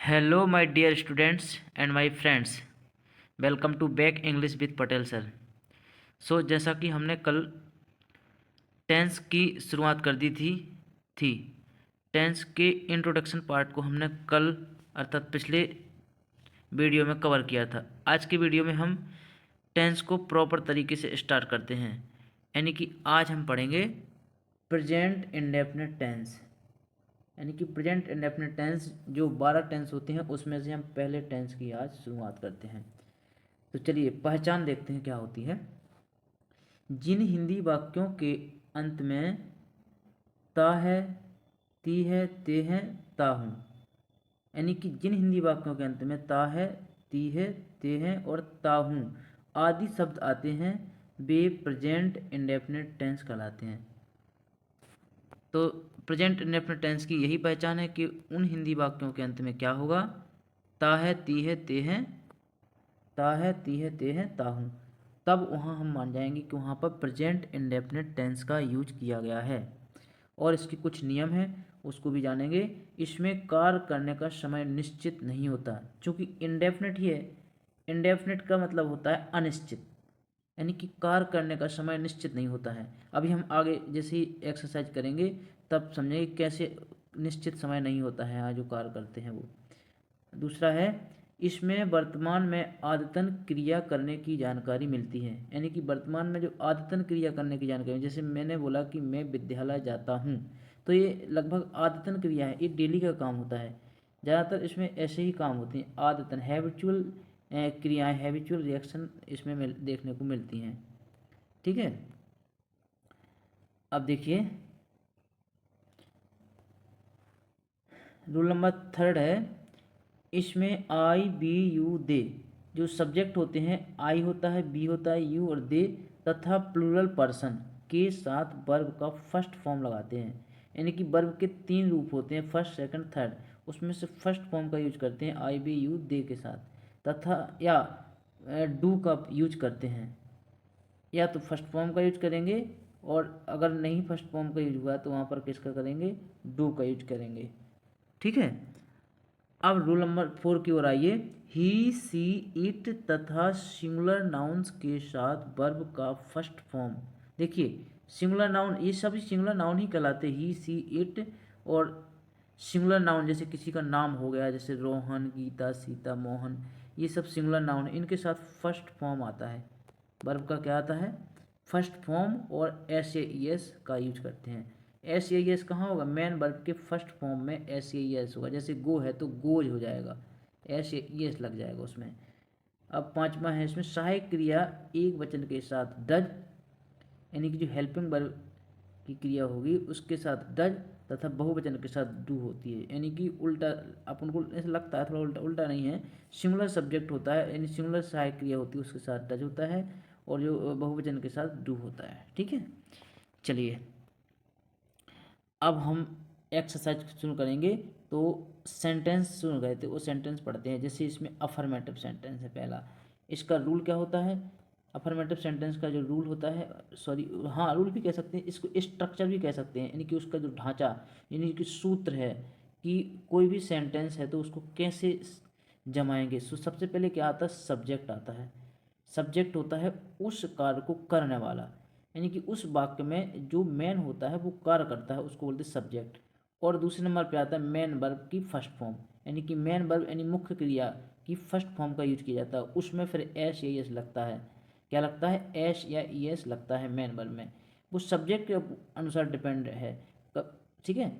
Hello my dear students and my friends, welcome to back English with Patel sir. जैसा कि हमने कल tense की शुरुआत कर दी थी टेंस के इंट्रोडक्शन पार्ट को हमने कल अर्थात पिछले वीडियो में कवर किया था। आज की वीडियो में हम टेंस को प्रॉपर तरीके से स्टार्ट करते हैं, यानी कि आज हम पढ़ेंगे प्रेजेंट इंडेफिनिट टेंस। यानी कि प्रेजेंट इंडेफिनिट टेंस जो 12 टेंस होते हैं उसमें से हम पहले टेंस की आज शुरुआत करते हैं। तो चलिए पहचान देखते हैं क्या होती है। जिन हिंदी वाक्यों के अंत में ता है, ती है, ते है, ता हूँ, यानी कि जिन हिंदी वाक्यों के अंत में ता है, ती है, ते है और ता हूँ आदि शब्द आते हैं, वे प्रेजेंट इंडेफिनिट टेंस कहलाते हैं। तो प्रेजेंट इंडेफिनिट टेंस की यही पहचान है कि उन हिंदी वाक्यों के अंत में क्या होगा, ता है, ती है, ते है, ता है, ती है, ते है, ता हूँ, तब वहाँ हम मान जाएंगे कि वहाँ पर प्रेजेंट इंडेफिनिट टेंस का यूज किया गया है। और इसके कुछ नियम हैं उसको भी जानेंगे। इसमें कार्य करने का समय निश्चित नहीं होता, क्योंकि इंडेफिनिट ही है। इंडेफिनिट का मतलब होता है अनिश्चित, यानी कि कार्य करने का समय निश्चित नहीं होता है। अभी हम आगे जैसे ही एक्सरसाइज करेंगे तब समझेंगे कैसे निश्चित समय नहीं होता है यहाँ जो कार्य करते हैं वो। दूसरा है, इसमें वर्तमान में आदतन क्रिया करने की जानकारी मिलती है, यानी कि वर्तमान में जो आदतन क्रिया करने की जानकारी, जैसे मैंने बोला कि मैं विद्यालय जाता हूँ, तो ये लगभग आदतन क्रिया है, ये डेली का काम होता है। ज़्यादातर इसमें ऐसे ही काम होते हैं, आदतन हैबिचुअल क्रियाएं, हैबिचुअल रिएक्शन इसमें देखने को मिलती हैं। ठीक है, अब देखिए रूल नंबर 3 है, इसमें आई बी यू दे जो सब्जेक्ट होते हैं, आई होता है, बी होता है, यू और दे तथा प्लूरल पर्सन के साथ वर्ब का फर्स्ट फॉर्म लगाते हैं। यानी कि वर्ब के 3 रूप होते हैं, फर्स्ट, सेकंड, थर्ड, उसमें से फर्स्ट फॉर्म का यूज करते हैं आई बी यू दे के साथ, तथा या डू का यूज करते हैं। या तो फर्स्ट फॉर्म का यूज करेंगे और अगर नहीं फर्स्ट फॉर्म का यूज हुआ तो वहाँ पर किसका करेंगे, डू का यूज करेंगे। ठीक है, अब रूल नंबर 4 की ओर आइए। ही, सी, इट तथा सिंगुलर नाउन्स के साथ वर्ब का फर्स्ट फॉर्म। देखिए सिंगुलर नाउन, ये सभी सिंगुलर नाउन ही कहलाते, ही, सी, इट और सिंगुलर नाउन जैसे किसी का नाम हो गया, जैसे रोहन, गीता, सीता, मोहन, ये सब सिंगुलर नाउन, इनके साथ फर्स्ट फॉर्म आता है। वर्ब का क्या आता है, फर्स्ट फॉर्म, और एस ए ई एस का यूज करते हैं। एस ए ई एस कहाँ होगा, मेन वर्ब के फर्स्ट फॉर्म में एस ए ई एस होगा, जैसे गो है तो गोज हो जाएगा, एस ए ई एस लग जाएगा उसमें। अब 5वां है, इसमें सहायक क्रिया एक वचन के साथ डज, यानी कि जो हेल्पिंग वर्ब की क्रिया होगी उसके साथ डज तथा बहुवचन के साथ डू होती है। यानी कि उल्टा, अपन को ऐसा लगता है थोड़ा उल्टा, उल्टा नहीं है, सिंगुलर सब्जेक्ट होता है यानी सिंगुलर सहायक क्रिया होती है उसके साथ डज होता है और जो बहुवचन के साथ डू होता है। ठीक है, चलिए अब हम एक्सरसाइज शुरू करेंगे। तो सेंटेंस शुरू गए थे वो सेंटेंस पढ़ते हैं। जैसे इसमें अफर्मेटिव सेंटेंस है पहला, इसका रूल क्या होता है, अफर्मेटिव सेंटेंस का जो रूल होता है, सॉरी हाँ रूल भी कह सकते हैं इसको, स्ट्रक्चर भी कह सकते हैं, यानी कि उसका जो ढांचा, यानी कि सूत्र है कि कोई भी सेंटेंस है तो उसको कैसे जमाएंगे। सो सबसे पहले क्या आता है, सब्जेक्ट आता है। सब्जेक्ट होता है उस कार्य को करने वाला, यानी कि उस वाक्य में जो मेन होता है वो कार्य करता है, उसको बोलते हैं सब्जेक्ट। और दूसरे नंबर पे आता है मेन वर्ब की फर्स्ट फॉर्म, यानी कि मेन वर्ब यानी मुख्य क्रिया की फर्स्ट फॉर्म का यूज किया जाता है, उसमें फिर एस या एस लगता है। क्या लगता है, एस या ई एस लगता है मेन वर्ब में, वो सब्जेक्ट के अनुसार डिपेंड है कब। ठीक है,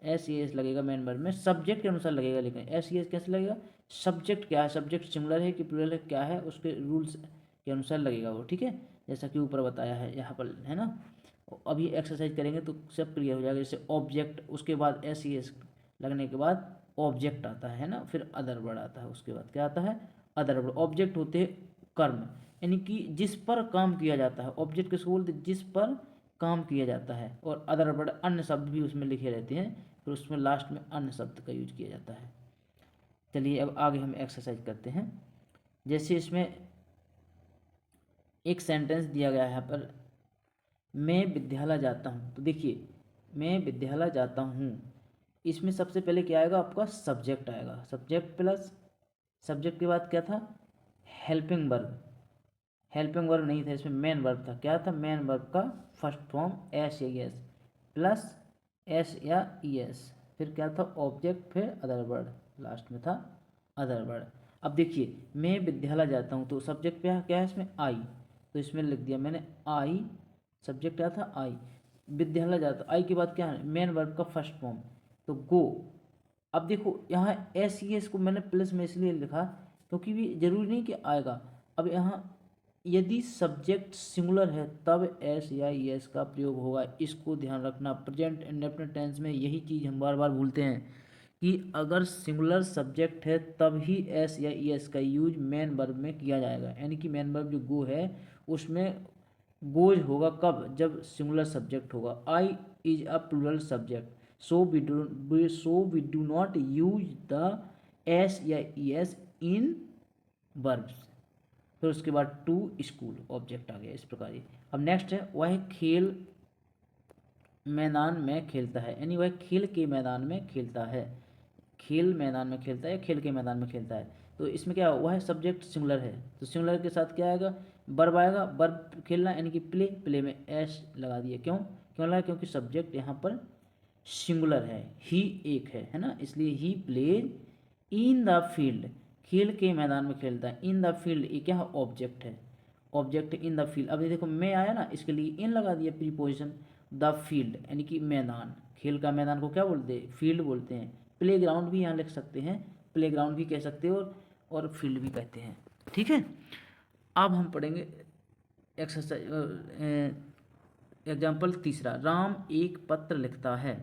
एस ई एस लगेगा मेन वर्ब में, सब्जेक्ट के अनुसार लगेगा, लेकिन एस ई एस कैसे लगेगा, सब्जेक्ट क्या है, सब्जेक्ट सिंगुलर है कि प्लूरल है क्या है, उसके रूल्स के अनुसार लगेगा वो। ठीक है, जैसा कि ऊपर बताया है यहाँ पर, है ना। अभी एक्सरसाइज करेंगे तो सब क्लियर हो जाएगा। जैसे ऑब्जेक्ट, उसके बाद एस ई एस लगने के बाद ऑब्जेक्ट आता है ना, फिर अदर वर्ड आता है, उसके बाद क्या आता है, अदर वर्ड। ऑब्जेक्ट होते हैं कर्म, यानी कि जिस पर काम किया जाता है, ऑब्जेक्ट किसको बोलते हैं, जिस पर काम किया जाता है। और अदर वर्ड अन्य शब्द भी उसमें लिखे रहते हैं, फिर उसमें लास्ट में अन्य शब्द का यूज किया जाता है। चलिए अब आगे हम एक्सरसाइज करते हैं। जैसे इसमें एक सेंटेंस दिया गया है यहाँ पर, मैं विद्यालय जाता हूँ। तो देखिए मैं विद्यालय जाता हूँ, इसमें सबसे पहले क्या आएगा आपका सब्जेक्ट आएगा, सब्जेक्ट प्लस सब्जेक्ट के बाद क्या था हेल्पिंग वर्ब, हेल्पिंग वर्ब नहीं था इसमें मेन वर्ब था, क्या था मेन वर्ब का फर्स्ट फॉर्म एस या एस प्लस एस या ई एस, फिर क्या था ऑब्जेक्ट, फिर अदर वर्ड, लास्ट में था अदर वर्ड। अब देखिए मैं विद्यालय जाता हूँ तो सब्जेक्ट क्या है इसमें आई, तो इसमें लिख दिया मैंने आई, सब्जेक्ट क्या था आई, विद्यालय जाता, आई के बाद क्या है मेन वर्ब का फर्स्ट फॉर्म तो गो। अब देखो यहाँ एस ई एस को मैंने प्लस में इसलिए लिखा क्योंकि भी जरूरी नहीं कि आएगा। अब यहाँ यदि सब्जेक्ट सिंगुलर है तब एस या एस का प्रयोग होगा, इसको ध्यान रखना। प्रेजेंट इंडेफिनिट टेंस में यही चीज़ हम बार बार भूलते हैं कि अगर सिंगुलर सब्जेक्ट है तब ही एस या एस का यूज मेन वर्ब में किया जाएगा, यानी कि मेन वर्ब जो गो है उसमें गोज होगा कब, जब सिंगुलर सब्जेक्ट होगा। I is a plural subject so we do not use the S या एस इन वर्ब्स। फिर उसके बाद टू स्कूल ऑब्जेक्ट आ गया इस प्रकार ही। अब नेक्स्ट है वह खेल मैदान में खेलता है, यानी वह खेल के मैदान में खेलता है, खेल मैदान में खेलता है, खेल के मैदान में खेलता है। तो इसमें क्या हुआ है सब्जेक्ट सिंगुलर है तो सिंगुलर के साथ क्या आएगा वर्ब आएगा, वर्ब खेलना यानी कि प्ले, प्ले में एस लगा दिया, क्यों लगा क्योंकि सब्जेक्ट यहाँ पर सिंगुलर है, ही एक है ना, इसलिए he plays in the field, खेल के मैदान में खेलता है, इन द फील्ड ये क्या है ऑब्जेक्ट है, ऑब्जेक्ट इन द फील्ड। अब ये देखो मैं आया ना इसके लिए इन लगा दिया प्रीपोजिशन, द फील्ड यानी कि मैदान, खेल का मैदान को क्या बोलते हैं फील्ड बोलते हैं। प्ले ग्राउंड भी यहाँ लिख सकते हैं, प्ले ग्राउंड भी कह सकते हो और फील्ड भी कहते हैं, ठीक है। अब हम पढ़ेंगे एक्सरसाइज एग्जाम्पल तीसरा, राम एक पत्र लिखता है।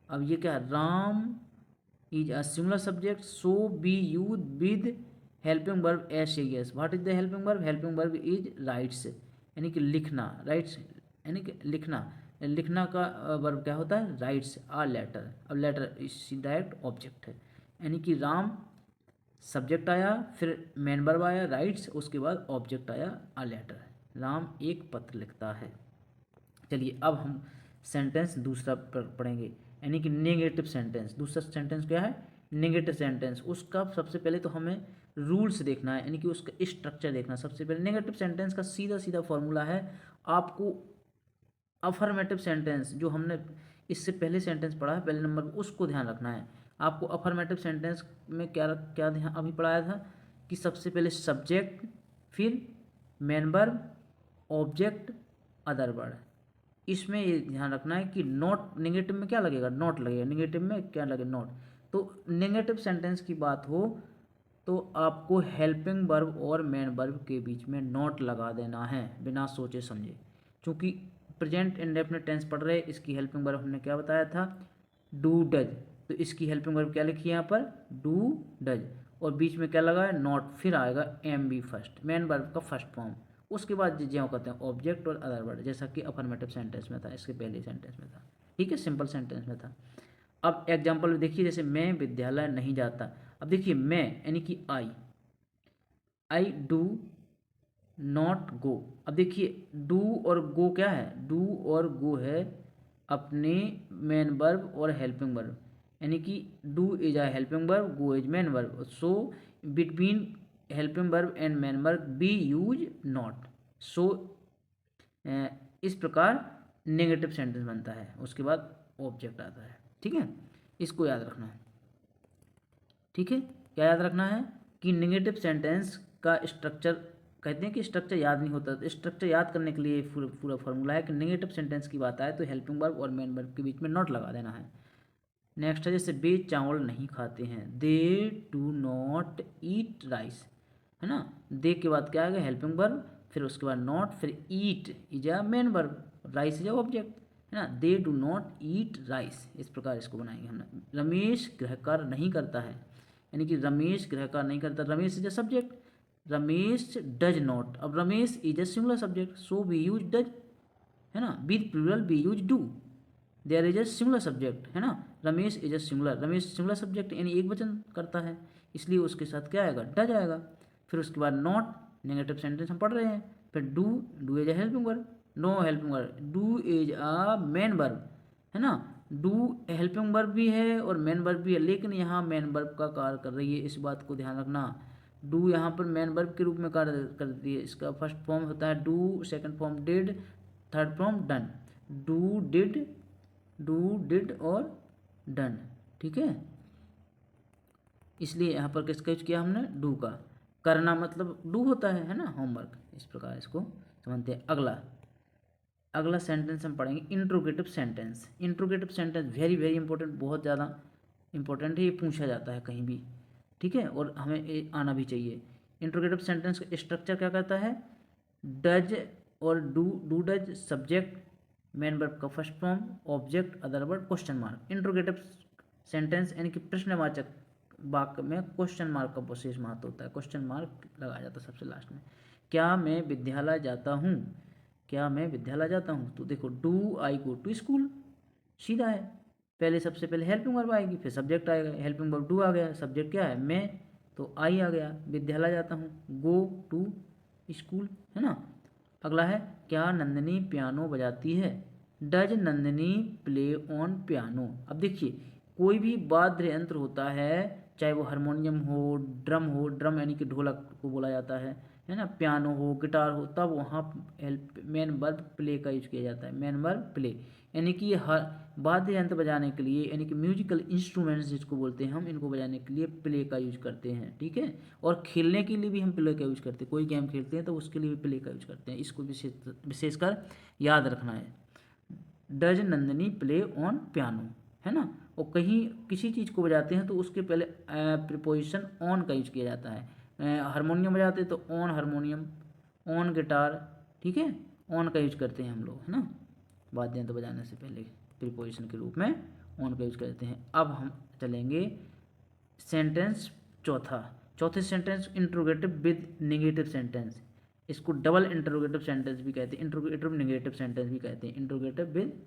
अब ये क्या है Ram is a singular subject so B use with helping verb S A S. What is the helping verb, helping verb is rights यानी कि लिखना, राइट्स यानी कि लिखना, लिखना का वर्ब क्या होता है राइट्स आ लेटर। अब लेटर इस डायरेक्ट ऑब्जेक्ट है, यानी कि राम सब्जेक्ट आया फिर मेन वर्ब आया राइट्स, उसके बाद ऑब्जेक्ट आया आ लेटर, राम एक पत्र लिखता है। चलिए अब हम सेंटेंस दूसरा पढ़ेंगे, यानी कि नेगेटिव सेंटेंस। दूसरा सेंटेंस क्या है नेगेटिव सेंटेंस, उसका सबसे पहले तो हमें रूल्स देखना है, यानी कि उसका स्ट्रक्चर देखना। सबसे पहले नेगेटिव सेंटेंस का सीधा सीधा फॉर्मूला है, आपको अफर्मेटिव सेंटेंस जो हमने इससे पहले सेंटेंस पढ़ा है पहले नंबर पर उसको ध्यान रखना है। आपको अफर्मेटिव सेंटेंस में क्या क्या ध्यान अभी पढ़ाया था कि सबसे पहले सब्जेक्ट, फिर main verb, object, other word. इसमें ये ध्यान रखना है कि नॉट, नेगेटिव में क्या लगेगा नॉट लगेगा, नेगेटिव में क्या लगे नॉट। तो नेगेटिव सेंटेंस की बात हो तो आपको हेल्पिंग वर्ब और मेन वर्ब के बीच में नॉट लगा देना है बिना सोचे समझे। चूँकि प्रेजेंट इंडेफिनिट टेंस पढ़ रहे, इसकी हेल्पिंग वर्ब हमने क्या बताया था डू डज, तो इसकी हेल्पिंग वर्ब क्या लिखी है यहाँ पर डू डज, और बीच में क्या लगा है नॉट, फिर आएगा M B first main verb का फर्स्ट फॉर्म, उसके बाद जो कहते हैं ऑब्जेक्ट और अदर वर्ड, जैसा कि अफर्मेटिव सेंटेंस में था, इसके पहले सेंटेंस में था, ठीक है सिंपल सेंटेंस में था। अब एग्जाम्पल देखिए, जैसे मैं विद्यालय नहीं जाता। अब देखिए मैं यानी कि आई डू नॉट गो। अब देखिए डू और गो क्या है, डू और गो है अपने मेन वर्ब और हेल्पिंग वर्ब, यानी कि do is a helping verb, go is main verb, so between helping verb and main verb we use not. So इस प्रकार नेगेटिव सेंटेंस बनता है, उसके बाद ऑब्जेक्ट आता है, ठीक है, इसको याद रखना है, ठीक है। क्या याद रखना है कि नेगेटिव सेंटेंस का स्ट्रक्चर, कहते हैं कि स्ट्रक्चर याद नहीं होता, तो स्ट्रक्चर याद करने के लिए पूरा फॉर्मूला है कि नेगेटिव सेंटेंस की बात आए तो हेल्पिंग वर्ब और मेन वर्ब के बीच में नॉट लगा देना है। नेक्स्ट है जैसे वे चावल नहीं खाते हैं, they do not eat rice, है ना, दे के बाद क्या आएगा हेल्पिंग वर्ब, फिर उसके बाद नॉट, फिर eat is a main verb, rice is a object, है ना, they do not eat rice, इस प्रकार इसको बनाएंगे हम। रमेश गृह कार्य नहीं करता है, यानी कि रमेश गृह कार्य नहीं करता, Ramesh is a subject, Ramesh does not. अब Ramesh is a singular subject so we use does, है ना, with plural we use do, there is a singular subject, है ना, Ramesh is a singular, Ramesh singular subject यानी एक वचन करता है, इसलिए उसके साथ क्या आएगा डज आएगा। फिर उसके बाद नॉट, नेगेटिव सेंटेंस हम पढ़ रहे हैं, फिर do, do is a helping verb, no helping verb, do is a main verb, है ना, डू हेल्पिंग वर्ब भी है और मेन वर्ब भी है, लेकिन यहाँ मेन वर्ब का कार्य कर रही है, इस बात को ध्यान रखना। डू यहाँ पर मेन वर्ब के रूप में कार्य करती है। इसका फर्स्ट फॉर्म होता है do, second form did, third form done. Do did और डन, ठीक है। इसलिए यहाँ पर किसका यूज किया हमने, डू का। करना मतलब डू होता है ना, होमवर्क, इस प्रकार इसको समझते हैं। अगला सेंटेंस हम पढ़ेंगे interrogative sentence. Interrogative sentence very very important, बहुत ज़्यादा इंपॉर्टेंट है, ये पूछा जाता है कहीं भी, ठीक है, और हमें ये आना भी चाहिए। इंट्रोगेटिव सेंटेंस का स्ट्रक्चर क्या करता है, डज और do does, subject, main verb का first form, object, other word, question mark. Interrogative sentence यानी कि प्रश्नवाचक वाक्य में क्वेश्चन मार्क का विशेष महत्व होता है, क्वेश्चन मार्क लगाया जाता है सबसे लास्ट में। क्या मैं विद्यालय जाता हूँ, क्या मैं विद्यालय जाता हूँ, तो देखो do I go to school, सीधा है। पहले सबसे पहले हेल्पिंग वर्ब आएगी, फिर सब्जेक्ट आएगा। हेल्पिंग वर्ब डू आ गया, सब्जेक्ट क्या है मैं, तो आई आ गया, विद्यालय जाता हूँ, गो टू स्कूल, है ना। अगला है क्या नंदिनी पियानो बजाती है, does Nandini play on piano. अब देखिए कोई भी वाद्य यंत्र होता है, चाहे वो हारमोनियम हो, ड्रम यानी कि ढोलक को बोला जाता है ना, पियानो हो, गिटार हो, तब वहाँ हेल्प मेन वर्ब प्ले का यूज किया जाता है। मेन वर्ब प्ले यानी कि हर वाद्य यंत्र बजाने के लिए, यानी कि म्यूजिकल इंस्ट्रूमेंट्स जिसको बोलते हैं हम, इनको बजाने के लिए प्ले का यूज करते हैं, ठीक है। और खेलने के लिए भी हम प्ले का यूज करते हैं, कोई गेम खेलते हैं तो उसके लिए भी प्ले का यूज करते हैं, इसको विशेषकर याद रखना है। Does Nandini play on piano, है ना। और कहीं किसी चीज़ को बजाते हैं तो उसके पहले प्रीपोजिशन ऑन का यूज किया जाता है। हारमोनियम बजाते हैं तो ऑन हारमोनियम, ऑन गिटार, ठीक है, ऑन का यूज करते हैं हम लोग, है ना। वाद्य यंत्र बजाने से पहले प्रीपोजिशन के रूप में ऑन का यूज करते हैं। अब हम चलेंगे सेंटेंस चौथे sentence interrogative with negative sentence. इसको डबल इंट्रोगेटिव सेंटेंस भी कहते हैं, इंट्रोगेटिव नेगेटिव सेंटेंस भी कहते हैं, इंट्रोगेटिव विद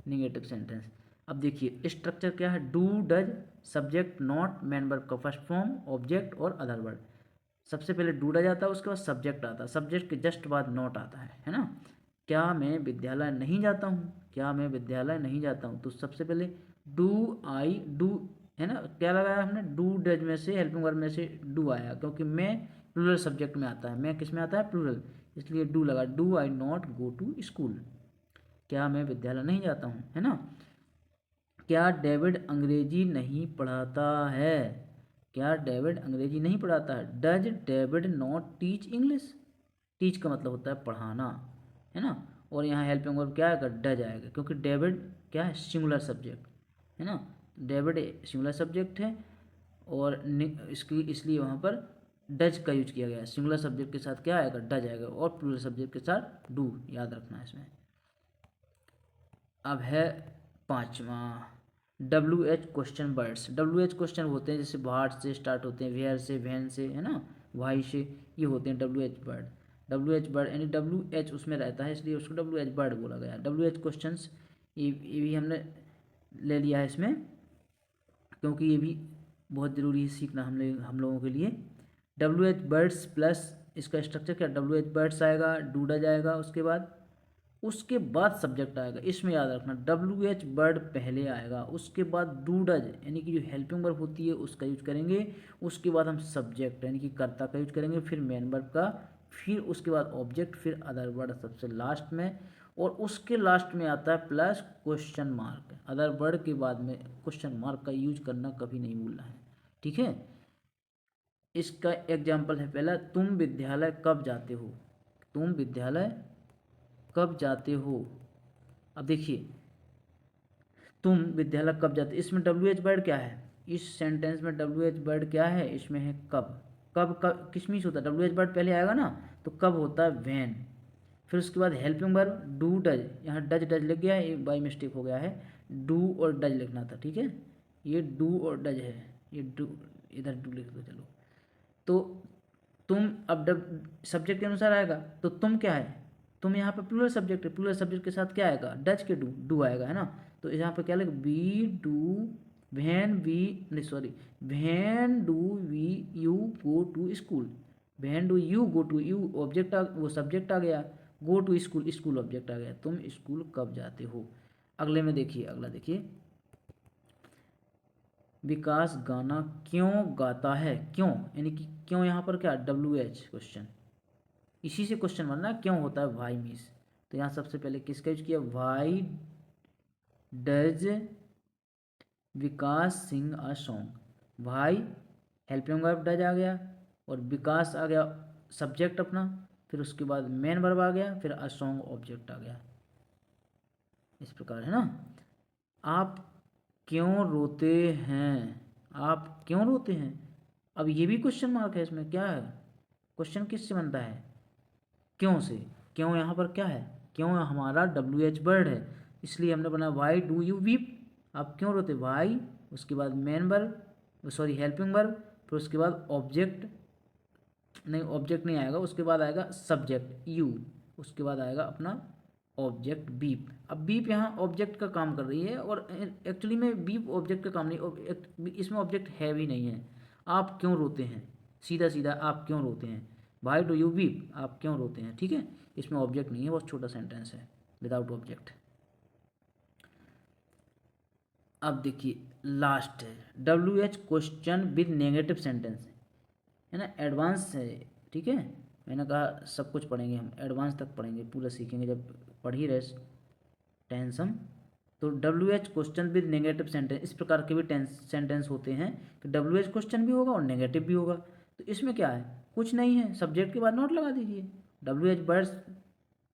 नेगेटिव सेंटेंस। अब देखिए स्ट्रक्चर क्या है, do does, subject not, main verb का फर्स्ट फॉर्म, ऑब्जेक्ट और अदर वर्ड। सबसे पहले डू डज आता है, उसके बाद सब्जेक्ट आता है, सब्जेक्ट के जस्ट बाद नॉट आता है ना। क्या मैं विद्यालय नहीं जाता हूँ, क्या मैं विद्यालय नहीं जाता हूँ, तो सबसे पहले डू आई डू, है ना, क्या लगाया हमने, डू डज में से हेल्पिंग वर्ब में से डू आया, क्योंकि मैं प्लूरल सब्जेक्ट में आता है, मैं किस में आता है, प्लूरल, इसलिए डू लगा। Do I not go to school, क्या मैं विद्यालय नहीं जाता हूँ, है ना। क्या डेविड अंग्रेजी नहीं पढ़ाता है, क्या डेविड अंग्रेजी नहीं पढ़ाता है, does David not teach English. Teach का मतलब होता है पढ़ाना, है ना। और यहाँ हेल्पिंग वर्ब क्या आएगा, डज आएगा, क्योंकि डेविड क्या है, सिंगुलर सब्जेक्ट, है ना। डेविड सिंगुलर सब्जेक्ट है और इसकी इसलिए वहाँ पर डज का यूज किया गया है। सिंगुलर सब्जेक्ट के साथ क्या आएगा, डज आएगा, और प्लूरल सब्जेक्ट के साथ डू, याद रखना है इसमें। अब है पांचवा WH question words. WH question होते हैं जैसे वाट से स्टार्ट होते हैं, वेयर से, व्हेन से, है ना, वाई से, ये होते हैं WH वर्ड। WH वर्ड यानी WH उसमें रहता है, इसलिए उसको WH वर्ड बोला गया। WH क्वेश्चंस ये भी हमने ले लिया है इसमें, क्योंकि ये भी बहुत ज़रूरी है सीखना हम लोगों के लिए। WH वर्ड्स प्लस इसका स्ट्रक्चर क्या, WH वर्ड्स आएगा, डूडा जाएगा, उसके बाद सब्जेक्ट आएगा, इसमें याद रखना WH वर्ड पहले आएगा, उसके बाद डू डज यानी कि जो हेल्पिंग वर्ब होती है उसका यूज करेंगे, उसके बाद हम सब्जेक्ट यानी कि कर्ता का यूज करेंगे, फिर मेन वर्ब का, फिर उसके बाद ऑब्जेक्ट, फिर अदर वर्ड सबसे लास्ट में, और उसके लास्ट में आता है plus question mark. Other word के बाद में क्वेश्चन मार्क का यूज करना कभी नहीं भूलना है, ठीक है। इसका एग्जाम्पल है पहला, तुम विद्यालय कब जाते हो, तुम विद्यालय कब जाते हो। अब देखिए तुम विद्यालय कब जाते, इसमें WH वर्ड क्या है, इस सेंटेंस में WH वर्ड क्या है, इसमें है कब। कब किस मीन्स होता है, WH वर्ड पहले आएगा ना, तो कब होता है व्हेन। फिर उसके बाद हेल्पिंग वर्ब डू डज, यहाँ डज लिख गया है, बाई मिस्टेक हो गया है, डू और डज लिखना था, ठीक है, ये डू और डज है, ये डू इधर डू लिख दो, चलो। तो तुम अब सब्जेक्ट के अनुसार आएगा, तो तुम क्या है, तुम यहाँ पे प्लूरल सब्जेक्ट है, प्लूरल सब्जेक्ट के साथ क्या आएगा, डज के डू आएगा, है ना। तो यहाँ पे क्या लगे, वी डू व्हेन वी, नहीं sorry, when do we you go to school, when do you go to, you object वो सब्जेक्ट आ गया, go to school, school object आ गया, तुम स्कूल कब जाते हो। अगले में देखिए, अगला देखिए, विकास गाना क्यों गाता है? क्यों यानी कि क्यों यहाँ पर क्या WH क्वेश्चन, इसी से क्वेश्चन बनना क्यों होता है वाई मीन्स। तो यहाँ सबसे पहले किसका यूज किया, why does Vikas sing a song. भाई हेल्पिंग वर्ब डज आ गया और विकास आ गया सब्जेक्ट अपना, फिर उसके बाद मेन वर्ब आ गया, फिर अ सॉन्ग ऑब्जेक्ट आ गया। इस प्रकार है ना। आप क्यों रोते हैं? आप क्यों रोते हैं? अब ये भी क्वेश्चन मार्क है, इसमें क्या है, क्वेश्चन किससे बनता है, क्यों से। क्यों यहाँ पर क्या है, क्यों हमारा WH वर्ड है, इसलिए हमने बनाया वाई डू यू वीप। आप क्यों रोते, वाई, उसके बाद main verb, sorry helping verb, फिर उसके बाद ऑब्जेक्ट, नहीं ऑब्जेक्ट नहीं आएगा, उसके बाद आएगा सब्जेक्ट यू, उसके बाद आएगा अपना ऑब्जेक्ट बीप। अब बीप यहाँ ऑब्जेक्ट का काम कर रही है और एक्चुअली में बीप ऑब्जेक्ट का काम नहीं, इसमें ऑब्जेक्ट है भी नहीं है। आप क्यों रोते हैं, सीधा सीधा आप क्यों रोते हैं, वाई डू यू वीप, आप क्यों रोते हैं, ठीक है। इसमें ऑब्जेक्ट नहीं है, बहुत छोटा सेंटेंस है विदाउट ऑब्जेक्ट। अब देखिए लास्ट है WH question with negative sentence, है ना, एडवांस है, ठीक है। मैंने कहा सब कुछ पढ़ेंगे हम, एडवांस तक पढ़ेंगे, पूरा सीखेंगे जब पढ़ ही रहे टेंस हम। तो WH question with negative sentence, इस प्रकार के भी सेंटेंस होते हैं कि WH क्वेश्चन भी होगा और नेगेटिव भी होगा। तो इसमें क्या है, कुछ नहीं है, सब्जेक्ट के बाद नोट लगा दीजिए। WH वर्ड्स,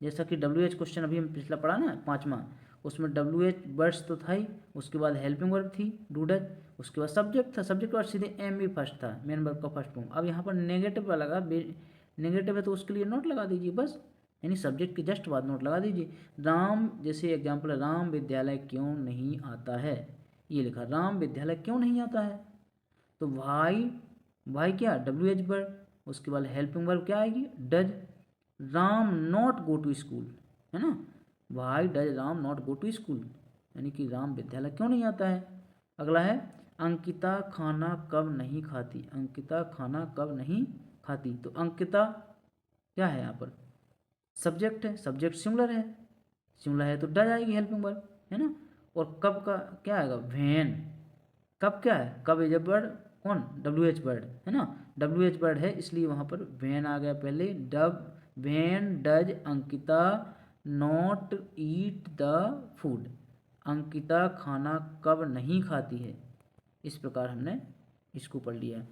जैसा कि WH क्वेश्चन अभी हम पिछला पढ़ा ना 5वां, उसमें WH वर्ड्स तो था ही, उसके बाद हेल्पिंग वर्ब थी डू डज, उसके बाद सब्जेक्ट था, सब्जेक्ट वर्ड सीधे एम भी फर्स्ट था, मेन वर्ब का फर्स्ट फॉर्म। अब यहाँ पर नेगेटिव लगा, नेगेटिव है तो उसके लिए नोट लगा दीजिए बस, यानी सब्जेक्ट के जस्ट बाद नोट लगा दीजिए। राम, जैसे एग्जाम्पल है, राम विद्यालय क्यों नहीं आता है, ये लिखा राम विद्यालय क्यों नहीं आता है। तो भाई, भाई क्या WH वर्ड, उसके बाद हेल्पिंग वर्ब क्या आएगी does, Ram not go to school, है ना, why does Ram not go to school, यानी कि राम विद्यालय क्यों नहीं आता है। अगला है अंकिता खाना कब नहीं खाती, अंकिता खाना कब नहीं खाती। तो अंकिता क्या है यहाँ पर, सब्जेक्ट है, सब्जेक्ट सिंगुलर है, सिंगुलर है तो डज आएगी हेल्पिंग वर्ब, है ना। और कब का क्या आएगा, व्हेन, कब क्या है, कब इज ए वर्ड, कौन WH वर्ड, है ना, WH वर्ड है इसलिए वहाँ पर व्हेन आ गया पहले। Dub when does Ankita not eat the food, Ankita खाना कब नहीं खाती है। इस प्रकार हमने इसको पढ़ लिया।